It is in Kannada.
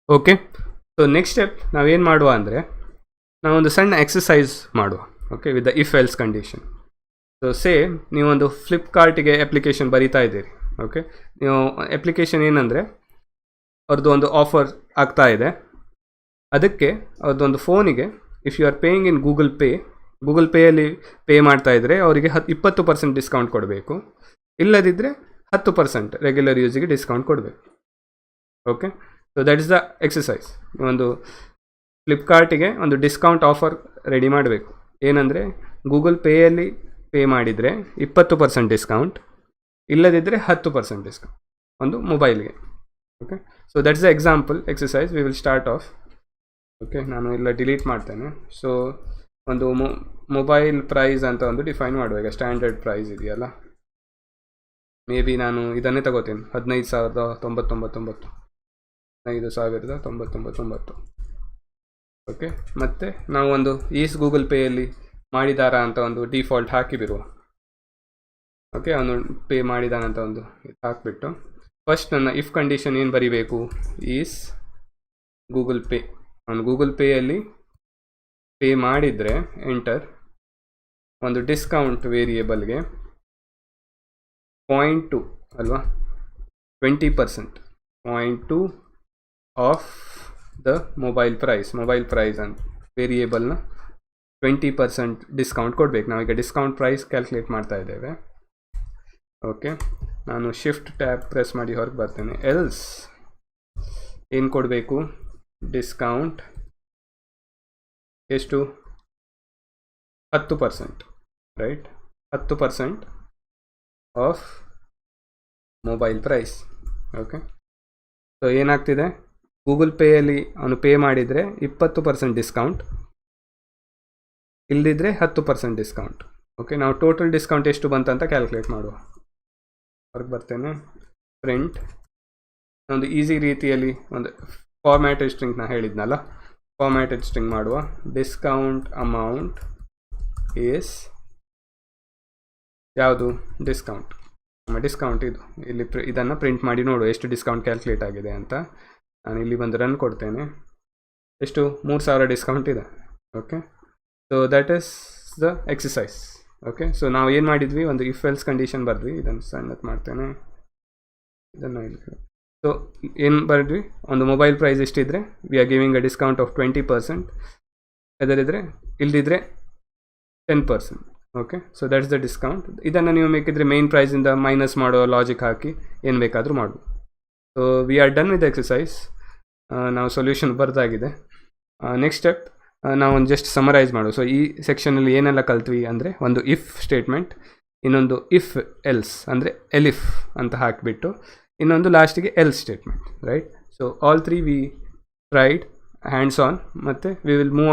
ಓಕೆ, ಸೊ ನೆಕ್ಸ್ಟ್ ಸ್ಟೆಪ್ ನಾವೇನು ಮಾಡುವ ಅಂದರೆ ನಾವೊಂದು ಸಣ್ಣ ಎಕ್ಸಸೈಸ್ ಮಾಡುವ. Okay, with the if else condition. So ನೀವೊಂದು ಫ್ಲಿಪ್ಕಾರ್ಟಿಗೆ ಅಪ್ಲಿಕೇಶನ್ ಬರೀತಾ ಇದ್ದೀರಿ. ಓಕೆ, ನೀವು ಅಪ್ಲಿಕೇಶನ್ ಏನಂದರೆ ಅವ್ರದ್ದು ಒಂದು ಆಫರ್ ಆಗ್ತಾ ಇದೆ, ಅದಕ್ಕೆ ಅವ್ರದ್ದೊಂದು ಫೋನಿಗೆ if you are paying in Google ಪೇಯಲ್ಲಿ ಪೇ ಮಾಡ್ತಾ ಇದ್ದರೆ ಅವರಿಗೆ 20% ಡಿಸ್ಕೌಂಟ್ ಕೊಡಬೇಕು, ಇಲ್ಲದಿದ್ದರೆ 10% ರೆಗ್ಯುಲರ್ ಯೂಸಿಗೆ ಡಿಸ್ಕೌಂಟ್ ಕೊಡಬೇಕು. Okay, so that is the exercise. ಒಂದು ಫ್ಲಿಪ್ಕಾರ್ಟಿಗೆ ಒಂದು ಡಿಸ್ಕೌಂಟ್ ಆಫರ್ ರೆಡಿ ಮಾಡಬೇಕು. ಏನಂದರೆ ಗೂಗಲ್ ಪೇಯಲ್ಲಿ ಪೇ ಮಾಡಿದರೆ 20% ಡಿಸ್ಕೌಂಟ್, ಇಲ್ಲದಿದ್ದರೆ 10% ಡಿಸ್ಕೌಂಟ್ ಒಂದು ಮೊಬೈಲ್ಗೆ. Okay, so that's the example exercise. We will start of. Okay, ನಾನು ಎಲ್ಲ ಡಿಲೀಟ್ ಮಾಡ್ತೇನೆ. ಸೊ ಒಂದು ಮೊಬೈಲ್ ಪ್ರೈಸ್ ಅಂತ ಒಂದು ಡಿಫೈನ್ ಮಾಡುವ. ಈಗ ಸ್ಟ್ಯಾಂಡರ್ಡ್ ಪ್ರೈಸ್ ಇದೆಯಲ್ಲ, ಮೇ ಬಿ ನಾನು ಇದನ್ನೇ ತಗೋತೀನಿ, 15,999. 15,999. ಓಕೆ, ಮತ್ತು ನಾವು ಒಂದು ಈಸ್ ಗೂಗಲ್ ಪೇಯಲ್ಲಿ ಮಾಡಿದಾರ ಅಂತ ಒಂದು ಡಿಫಾಲ್ಟ್ ಹಾಕಿಬಿರುವ. ಓಕೆ, ಅವನು ಪೇ ಮಾಡಿದಾನಂತ ಒಂದು ಹಾಕಿಬಿಟ್ಟು ಫಸ್ಟ್ ನನ್ನ ಇಫ್ ಕಂಡೀಷನ್ ಏನು ಬರೀಬೇಕು, ಈಸ್ ಗೂಗಲ್ ಪೇ. ಅವನು ಗೂಗಲ್ ಪೇಯಲ್ಲಿ ಪೇ ಮಾಡಿದರೆ ಎಂಟರ್ ಒಂದು ಡಿಸ್ಕೌಂಟ್ ವೇರಿಯೇಬಲ್ಗೆ 0.2 ಅಲ್ವಾ, 20%, 0.2 ಆಫ್ ದ ಮೊಬೈಲ್ ಪ್ರೈಸ್ ಅಂತ ವೇರಿಯೇಬಲ್ನ 20% ಡಿಸ್ಕೌಂಟ್ ಕೊಡಬೇಕು. ನಾವೀಗ ಡಿಸ್ಕೌಂಟ್ ಪ್ರೈಸ್ ಕ್ಯಾಲ್ಕುಲೇಟ್ ಮಾಡ್ತಾ ಇದ್ದೇವೆ. ಓಕೆ, ನಾನು ಶಿಫ್ಟ್ ಟ್ಯಾಬ್ ಪ್ರೆಸ್ ಮಾಡಿ ಹೊರಗೆ ಬರ್ತೇನೆ. ಎಲ್ಸ್ ಏನು ಕೊಡಬೇಕು, ಡಿಸ್ಕೌಂಟ್ ಎಷ್ಟು, 10%, right, 10% off mobile price. Okay, so ಏನಾಗ್ತಿದೆ, ಗೂಗಲ್ ಪೇಯಲ್ಲಿ ಅವನು ಪೇ ಮಾಡಿದರೆ 20% ಡಿಸ್ಕೌಂಟ್, ಇಲ್ಲದಿದ್ದರೆ 10% ಡಿಸ್ಕೌಂಟ್. ಓಕೆ, ನಾವು ಟೋಟಲ್ ಡಿಸ್ಕೌಂಟ್ ಎಷ್ಟು ಬಂತಂತ ಕ್ಯಾಲ್ಕುಲೇಟ್ ಮಾಡುವ. ಹೊರಗೆ ಬರ್ತೇನೆ, ಪ್ರಿಂಟ್, ಒಂದು ಈಸಿ ರೀತಿಯಲ್ಲಿ ಒಂದು ಫಾರ್ಮ್ಯಾಟೆಡ್ ಸ್ಟ್ರಿಂಗ್ ನಾ ಹೇಳಿದ್ನಲ್ಲ, ಫಾರ್ಮ್ಯಾಟೆಡ್ ಸ್ಟ್ರಿಂಗ್ ಮಾಡುವ. ಡಿಸ್ಕೌಂಟ್ ಅಮೌಂಟ್ ಈಸ್ ಯಾವುದು, ಡಿಸ್ಕೌಂಟ್. ನಮ್ಮ ಡಿಸ್ಕೌಂಟ್ ಇದು. ಇಲ್ಲಿ ಇದನ್ನು ಪ್ರಿಂಟ್ ಮಾಡಿ ನೋಡು ಎಷ್ಟು ಡಿಸ್ಕೌಂಟ್ ಕ್ಯಾಲ್ಕುಲೇಟ್ ಆಗಿದೆ ಅಂತ. ನಾನು ಇಲ್ಲಿ ಬಂದು ರನ್ ಕೊಡ್ತೇನೆ. ಎಷ್ಟು, 3,000 ಡಿಸ್ಕೌಂಟ್ ಇದೆ. Okay, so that is the exercise. Okay, so ನಾವು ಏನು ಮಾಡಿದ್ವಿ, ಒಂದು ಇಫ್ ಎಲ್ಸ್ ಕಂಡೀಷನ್ ಬರೆದ್ವಿ. ಇದನ್ನು ಸಣ್ಣದು ಮಾಡ್ತೇನೆ, ಇದನ್ನು ಇಲ್ಲಿ. ಸೊ ಏನು ಬರೆದ್ವಿ, ಒಂದು ಮೊಬೈಲ್ ಪ್ರೈಸ್ ಎಷ್ಟಿದ್ರೆ we are giving a discount of 20%, ಎದರಿದ್ರೆ ಇಲ್ದಿದ್ರೆ 10%. Okay, so that's the discount. ಇದನ್ನು ನೀವು ಬೇಕಿದ್ರೆ ಮೇನ್ ಪ್ರೈಸಿಂದ ಮೈನಸ್ ಮಾಡೋ ಲಾಜಿಕ್ ಹಾಕಿ ಏನು ಬೇಕಾದರೂ ಮಾಡು. So we are done with exercise. ನಾವು ಸೊಲ್ಯೂಷನ್ ಬರ್ದಾಗಿದೆ. ನೆಕ್ಸ್ಟ್ ಸ್ಟೆಪ್ ನಾವು ಒಂದು ಜಸ್ಟ್ ಸಮರೈಸ್ ಮಾಡು. ಸೊ ಈ ಸೆಕ್ಷನಲ್ಲಿ ಏನೆಲ್ಲ ಕಲ್ತ್ವಿ ಅಂದರೆ, ಒಂದು ಇಫ್ ಸ್ಟೇಟ್ಮೆಂಟ್, ಇನ್ನೊಂದು ಇಫ್ ಎಲ್ಸ್ ಅಂದರೆ ಎಲಿಫ್ ಅಂತ ಹಾಕಿಬಿಟ್ಟು, ಇನ್ನೊಂದು ಲಾಸ್ಟಿಗೆ else statement, right. So all three we tried hands on, ಮತ್ತು ವಿ ವಿಲ್ ಮೂವ್ ಆನ್